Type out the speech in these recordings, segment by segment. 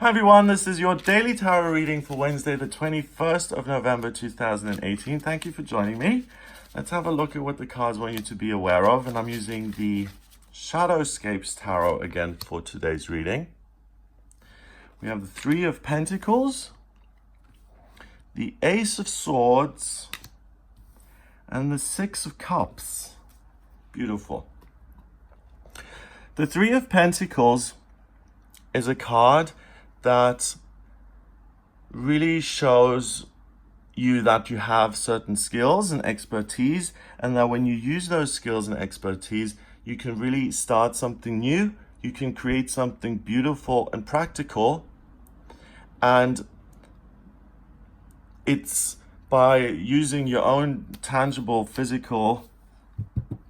Hi everyone, this is your daily tarot reading for Wednesday, the 21st of November 2018. Thank you for joining me. Let's have a look at what the cards want you to be aware of. And I'm using the Shadowscapes Tarot again for today's reading. We have the Three of Pentacles, the Ace of Swords, and the Six of Cups. Beautiful. The Three of Pentacles is a card that really shows you that you have certain skills and expertise, and that when you use those skills and expertise, you can really start something new. You can create something beautiful and practical. And it's by using your own tangible physical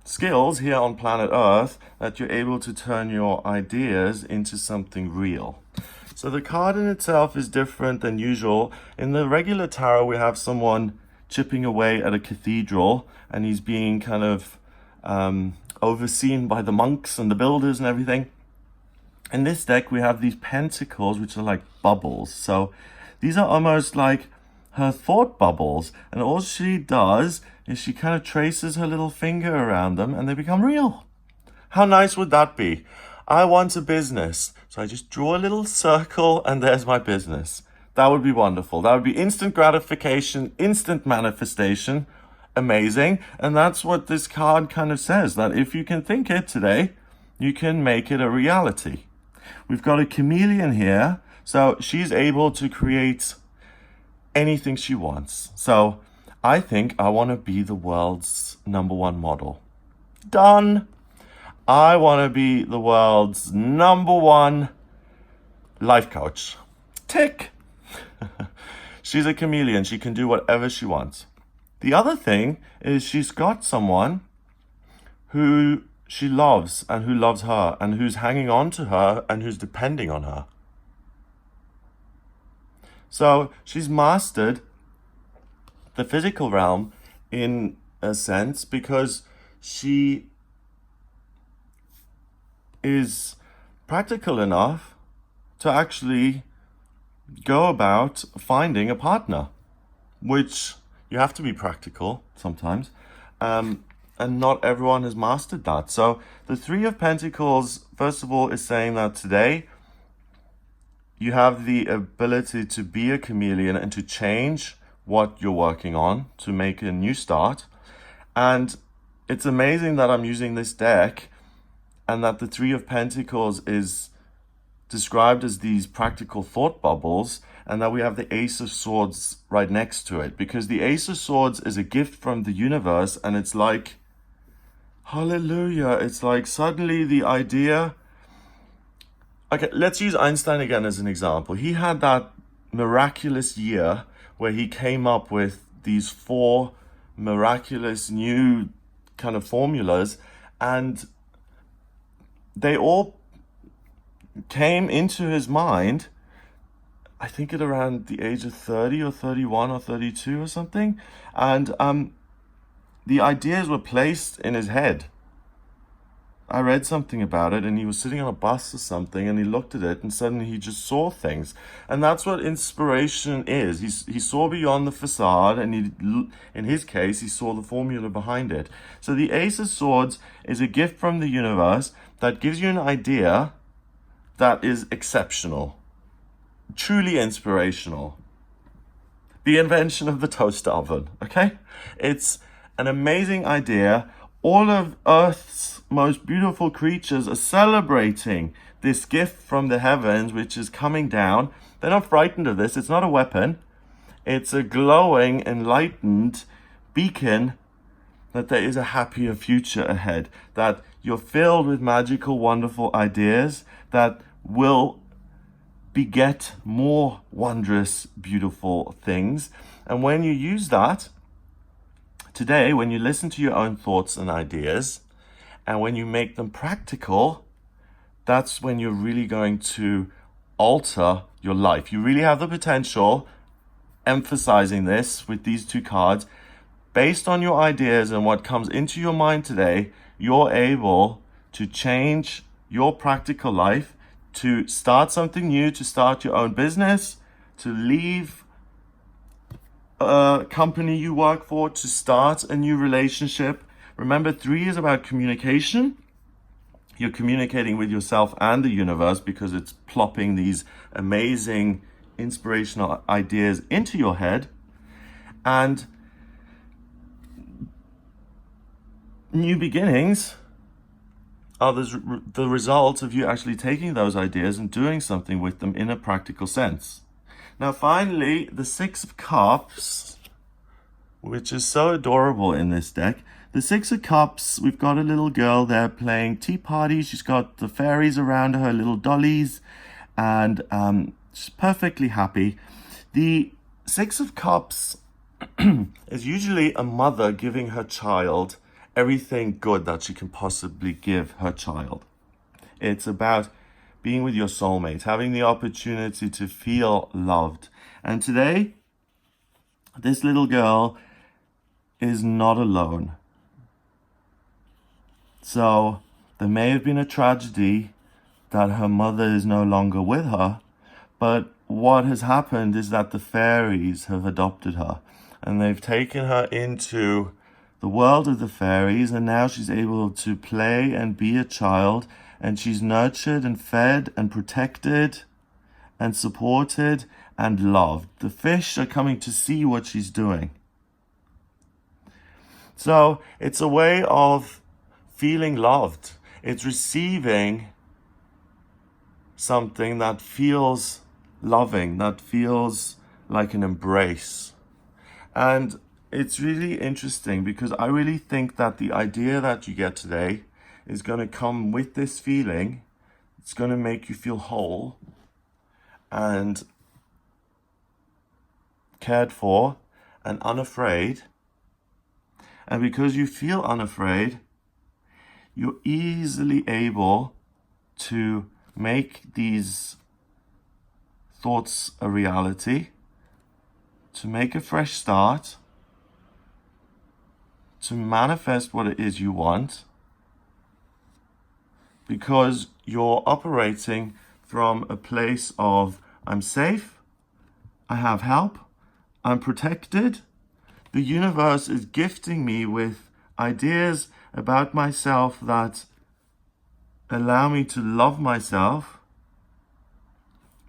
skills here on planet Earth that you're able to turn your ideas into something real. So the card in itself is different than usual. In the regular tarot, we have someone chipping away at a cathedral, and he's being kind of overseen by the monks and the builders and everything. In this deck, we have these pentacles, which are like bubbles. So these are almost like her thought bubbles, and all she does is she kind of traces her little finger around them and they become real. How nice would that be? I want a business, so I just draw a little circle and there's my business. That would be wonderful. That would be instant gratification, instant manifestation. Amazing. And that's what this card kind of says, that if you can think it today, you can make it a reality. We've got a chameleon here, so she's able to create anything she wants. So I think I want to be the world's #1 model. Done. I want to be the world's #1 life coach. Tick. She's a chameleon. She can do whatever she wants. The other thing is she's got someone who she loves and who loves her and who's hanging on to her and who's depending on her. So she's mastered the physical realm in a sense because she is practical enough to actually go about finding a partner, which you have to be practical sometimes, and not everyone has mastered that. So the Three of Pentacles, first of all, is saying that today you have the ability to be a chameleon and to change what you're working on to make a new start. And it's amazing that I'm using this deck and that the Three of Pentacles is described as these practical thought bubbles, and that we have the Ace of Swords right next to it, because the Ace of Swords is a gift from the universe, and it's like, hallelujah, it's like suddenly the idea. Okay, let's use Einstein again as an example. He had that miraculous year where he came up with these 4 miraculous new kind of formulas, and they all came into his mind, I think at around the age of 30 or 31 or 32 or something. And the ideas were placed in his head. I read something about it, and he was sitting on a bus or something, and he looked at it, and suddenly he just saw things. And that's what inspiration is. He saw beyond the facade, and in his case, he saw the formula behind it. So the Ace of Swords is a gift from the universe that gives you an idea that is exceptional, truly inspirational. The invention of the toaster oven, okay? It's an amazing idea. All of Earth's most beautiful creatures are celebrating this gift from the heavens, which is coming down. They're not frightened of this. It's not a weapon. It's a glowing, enlightened beacon that there is a happier future ahead, that you're filled with magical, wonderful ideas that will beget more wondrous, beautiful things. And when you use that, today, when you listen to your own thoughts and ideas, and when you make them practical, that's when you're really going to alter your life. You really have the potential, emphasizing this with these 2 cards, based on your ideas and what comes into your mind today, you're able to change your practical life to start something new, to start your own business, to leave a company you work for, to start a new relationship. Remember, 3 is about communication. You're communicating with yourself and the universe because it's plopping these amazing inspirational ideas into your head. And new beginnings are the result of you actually taking those ideas and doing something with them in a practical sense. Now, finally, the 6 of Cups, which is so adorable in this deck. The 6 of Cups, we've got a little girl there playing tea party. She's got the fairies around her, little dollies, and she's perfectly happy. The 6 of Cups is usually a mother giving her child everything good that she can possibly give her child. It's about being with your soulmate, having the opportunity to feel loved. And today, this little girl is not alone. So there may have been a tragedy that her mother is no longer with her, but what has happened is that the fairies have adopted her and they've taken her into the world of the fairies, and now she's able to play and be a child, and she's nurtured and fed and protected and supported and loved. The fish are coming to see what she's doing. So it's a way of feeling loved. It's receiving something that feels loving, that feels like an embrace. And it's really interesting because I really think that the idea that you get today is going to come with this feeling. It's going to make you feel whole and cared for and unafraid. And because you feel unafraid, you're easily able to make these thoughts a reality, to make a fresh start, to manifest what it is you want, because you're operating from a place of I'm safe, I have help, I'm protected. The universe is gifting me with ideas about myself that allow me to love myself,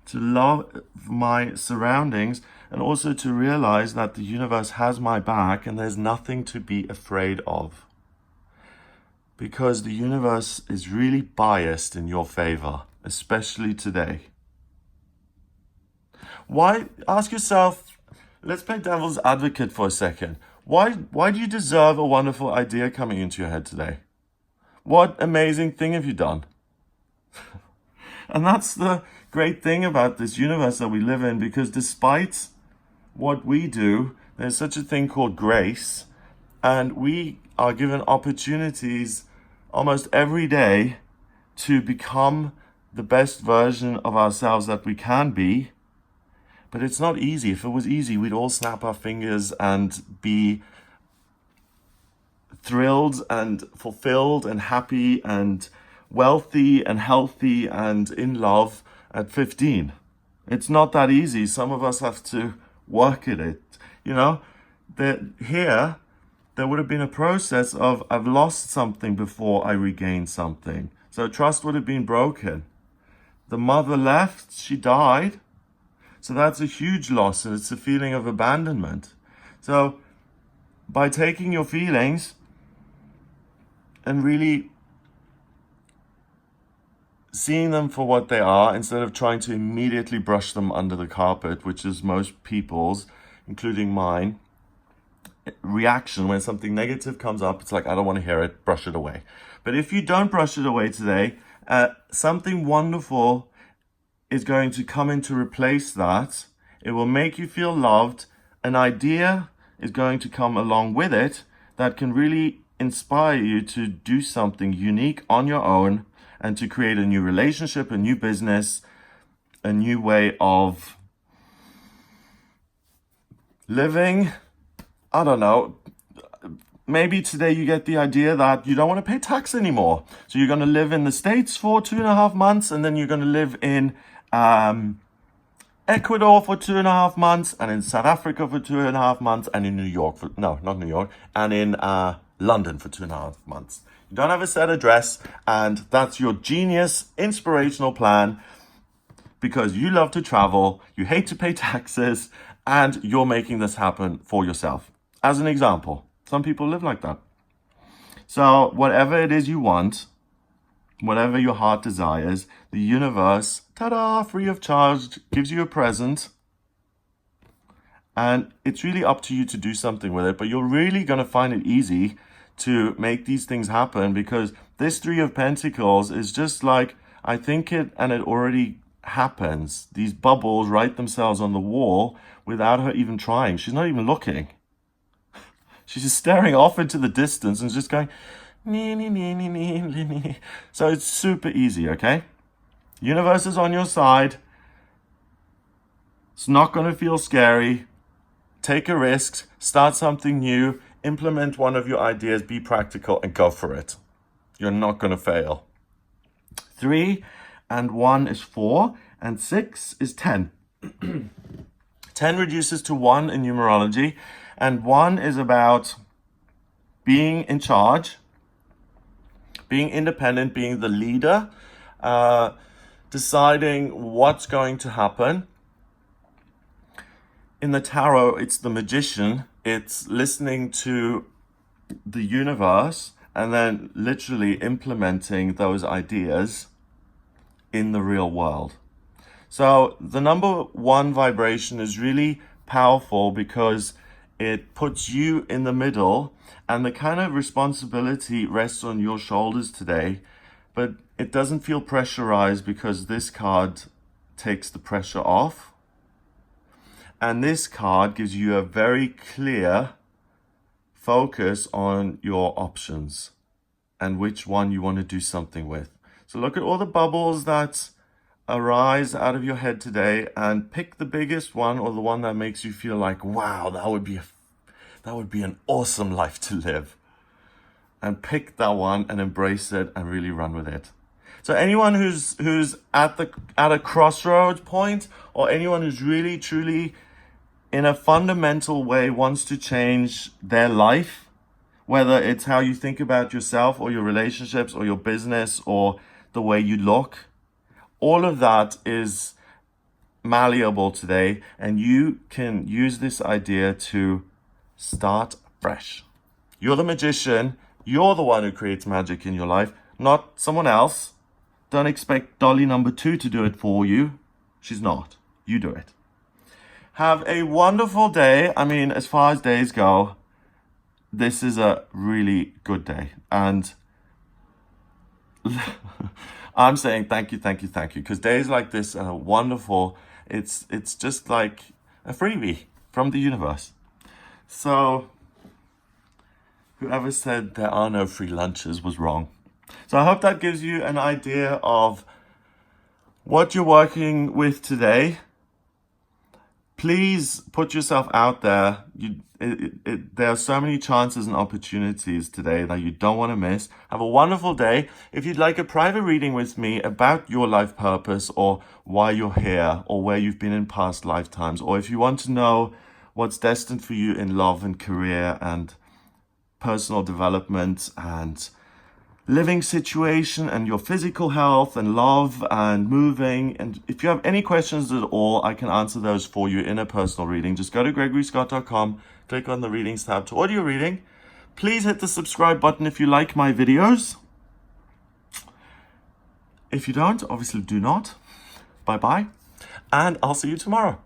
to love my surroundings, and also to realize that the universe has my back and there's nothing to be afraid of. Because the universe is really biased in your favor, especially today. Why? Ask yourself, let's play devil's advocate for a second. Why do you deserve a wonderful idea coming into your head today? What amazing thing have you done? And that's the great thing about this universe that we live in, because despite what we do, there's such a thing called grace, and we are given opportunities almost every day to become the best version of ourselves that we can be. But it's not easy. If it was easy, we'd all snap our fingers and be thrilled and fulfilled and happy and wealthy and healthy and in love at 15. It's not that easy. Some of us have to work at it. You know, here, there would have been a process of I've lost something before I regained something. So trust would have been broken. The mother left, she died. So that's a huge loss, and it's a feeling of abandonment. So by taking your feelings and really seeing them for what they are, instead of trying to immediately brush them under the carpet, which is most people's, including mine, reaction when something negative comes up, it's like, I don't want to hear it, brush it away. But if you don't brush it away today, something wonderful is going to come in to replace that. It will make you feel loved. An idea is going to come along with it that can really inspire you to do something unique on your own and to create a new relationship, a new business, a new way of living. I don't know. maybe today you get the idea that you don't want to pay tax anymore. So you're going to live in the States for 2.5 months, and then you're going to live in Ecuador for 2.5 months, and in South Africa for 2.5 months, and in New York for, no, not New York, and in London for 2.5 months. You don't have a set address, and that's your genius, inspirational plan because you love to travel, you hate to pay taxes, and you're making this happen for yourself. As an example, some people live like that. So whatever it is you want, whatever your heart desires, the universe, ta-da, free of charge, gives you a present. And it's really up to you to do something with it, but you're really going to find it easy to make these things happen because this Three of Pentacles is just like, I think it, and it already happens. These bubbles write themselves on the wall without her even trying. She's not even looking. She's just staring off into the distance and just going, nee, nee, nee, nee, nee, nee, nee. So it's super easy, okay? Universe is on your side. It's not going to feel scary. Take a risk, start something new, implement one of your ideas, be practical, and go for it. You're not going to fail. 3 and 1 is 4, and 6 is 10. 10 reduces to 1 in numerology, and 1 is about being in charge, being independent, being the leader, deciding what's going to happen. In the tarot, it's the magician. It's listening to the universe and then literally implementing those ideas in the real world. So the number 1 vibration is really powerful because it puts you in the middle, and the kind of responsibility rests on your shoulders today, but it doesn't feel pressurized because this card takes the pressure off. And this card gives you a very clear focus on your options and which one you want to do something with. So look at all the bubbles that arise out of your head today and pick the biggest one or the one that makes you feel like, wow, that would be an awesome life to live. And pick that one and embrace it and really run with it. So anyone who's at a crossroads point, or anyone who's really truly in a fundamental way wants to change their life, whether it's how you think about yourself or your relationships or your business or the way you look, all of that is malleable today, and you can use this idea to start fresh. You're the magician. You're the one who creates magic in your life, not someone else. Don't expect Dolly number 2 to do it for you. She's not. You do it. Have a wonderful day. I mean, as far as days go, this is a really good day. And I'm saying thank you, thank you, thank you. Because days like this are wonderful. It's just like a freebie from the universe. So whoever said there are no free lunches was wrong. So I hope that gives you an idea of what you're working with today. Please put yourself out there. There are so many chances and opportunities today that you don't want to miss. Have a wonderful day. If you'd like a private reading with me about your life purpose or why you're here or where you've been in past lifetimes, or if you want to know what's destined for you in love and career and personal development and living situation and your physical health and love and moving. And if you have any questions at all, I can answer those for you in a personal reading. Just go to gregoryscott.com, click on the readings tab to order your reading. Please hit the subscribe button if you like my videos. If you don't, obviously do not. Bye-bye. And I'll see you tomorrow.